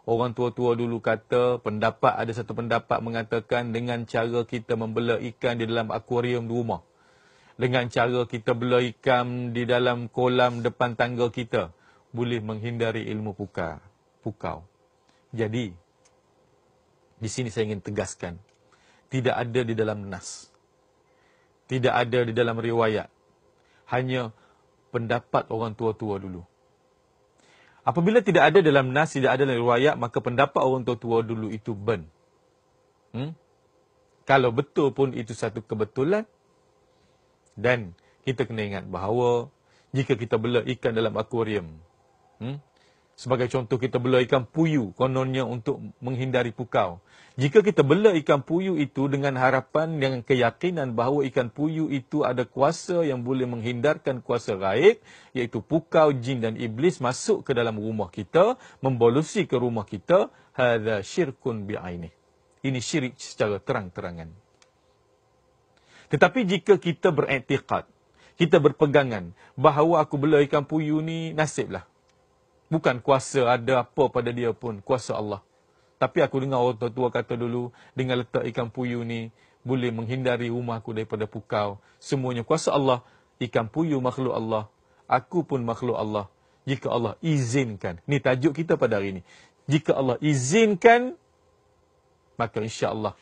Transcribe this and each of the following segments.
Orang tua-tua dulu kata, ada satu pendapat mengatakan dengan cara kita membela ikan di dalam akuarium di rumah, dengan cara kita bela ikan di dalam kolam depan tangga kita, boleh menghindari ilmu pukau. Jadi, di sini saya ingin tegaskan, tidak ada di dalam nas, tidak ada di dalam riwayat, hanya pendapat orang tua-tua dulu. Apabila tidak ada dalam nas, tidak ada dalam riwayat, maka pendapat orang tua-tua dulu itu burn. Kalau betul pun itu satu kebetulan, dan kita kena ingat bahawa jika kita bela ikan dalam akuarium, sebagai contoh kita bela ikan puyuh, kononnya untuk menghindari pukau. Jika kita bela ikan puyuh itu dengan harapan, dengan keyakinan bahawa ikan puyuh itu ada kuasa yang boleh menghindarkan kuasa gaib, iaitu pukau, jin dan iblis masuk ke dalam rumah kita, membolusi ke rumah kita, hadza syirkun bi'ainih. Ini syirik secara terang-terangan. Tetapi jika kita beriktikad, kita berpegangan bahawa aku bela ikan puyuh ni nasiblah, bukan kuasa ada apa pada dia pun, kuasa Allah. Tapi aku dengar orang tua kata dulu, dengan letak ikan puyuh ni, boleh menghindari rumah aku daripada pukau. Semuanya kuasa Allah. Ikan puyuh makhluk Allah. Aku pun makhluk Allah. Jika Allah izinkan. Ni tajuk kita pada hari ini. Jika Allah izinkan, maka insya-Allah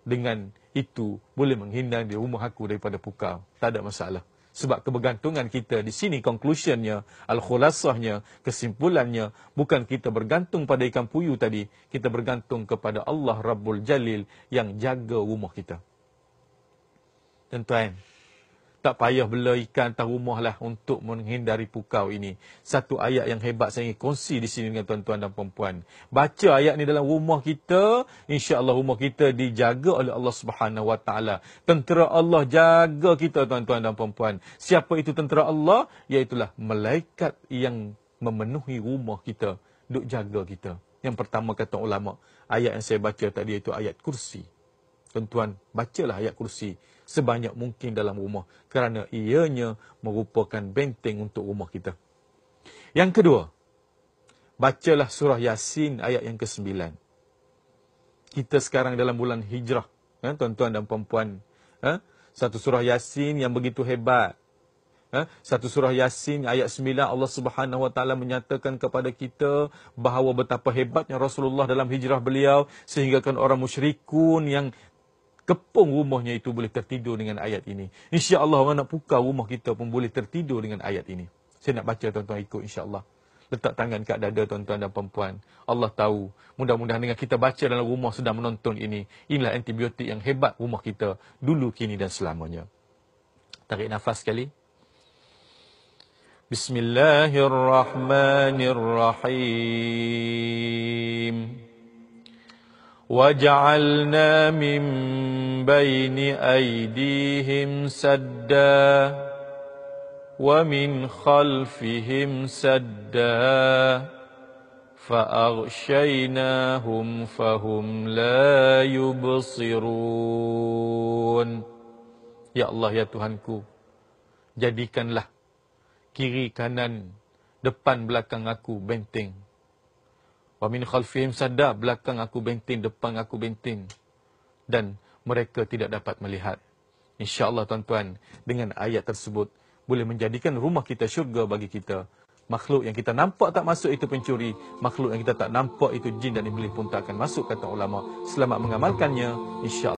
dengan itu boleh menghindari rumah aku daripada pukau. Tak ada masalah. Sebab kebergantungan kita di sini, conclusionnya, al-khulasahnya, kesimpulannya, bukan kita bergantung pada ikan puyuh tadi, kita bergantung kepada Allah Rabbul Jalil yang jaga rumah kita. Tuan-tuan, tak payah bela ikan atas rumah lah untuk menghindari pukau ini. Satu ayat yang hebat saya ingin kongsi di sini dengan tuan-tuan dan puan-puan. Baca ayat ni dalam rumah kita, insya-Allah rumah kita dijaga oleh Allah Subhanahu Wa Taala. Tentera Allah jaga kita, tuan-tuan dan puan-puan. Siapa itu tentera Allah? Iaitulah malaikat yang memenuhi rumah kita, duk jaga kita. Yang pertama kata ulama, ayat yang saya baca tadi itu ayat kursi. Tuan-tuan, bacalah ayat kursi sebanyak mungkin dalam rumah, kerana ianya merupakan benteng untuk rumah kita. Yang kedua, bacalah surah Yasin ayat yang ke-9. Kita sekarang dalam bulan hijrah, tuan-tuan dan puan-puan. Satu surah Yasin yang begitu hebat. Satu surah Yasin ayat 9, Allah Subhanahu Wa Taala menyatakan kepada kita bahawa betapa hebatnya Rasulullah dalam hijrah beliau, sehingga kan orang musyrikun yang kepung rumahnya itu boleh tertidur dengan ayat ini. InsyaAllah orang nak pukau rumah kita pun boleh tertidur dengan ayat ini. Saya nak baca, tuan-tuan ikut insyaAllah. Letak tangan kat dada tuan-tuan dan perempuan. Allah tahu. Mudah-mudahan dengan kita baca dalam rumah sedang menonton ini, inilah antibiotik yang hebat rumah kita dulu, kini dan selamanya. Tarik nafas sekali. Bismillahirrahmanirrahim. وَجَعَلْنَا مِنْ بَيْنِ أَيْدِيهِمْ سَدًّا وَمِنْ خَلْفِهِمْ سَدًّا فَأَغْشَيْنَاهُمْ فَهُمْ لَا يُبْصِرُونَ. Ya Allah, ya Tuhanku, jadikanlah kiri kanan, depan belakang aku benteng. Wa min khalfihim sadda, belakang aku benteng, depan aku benteng, dan mereka tidak dapat melihat. InsyaAllah tuan-tuan, dengan ayat tersebut boleh menjadikan rumah kita syurga bagi kita. Makhluk yang kita nampak tak masuk itu pencuri, makhluk yang kita tak nampak itu jin dan iblis pun tak akan masuk, kata ulama. Selamat mengamalkannya, insyaAllah.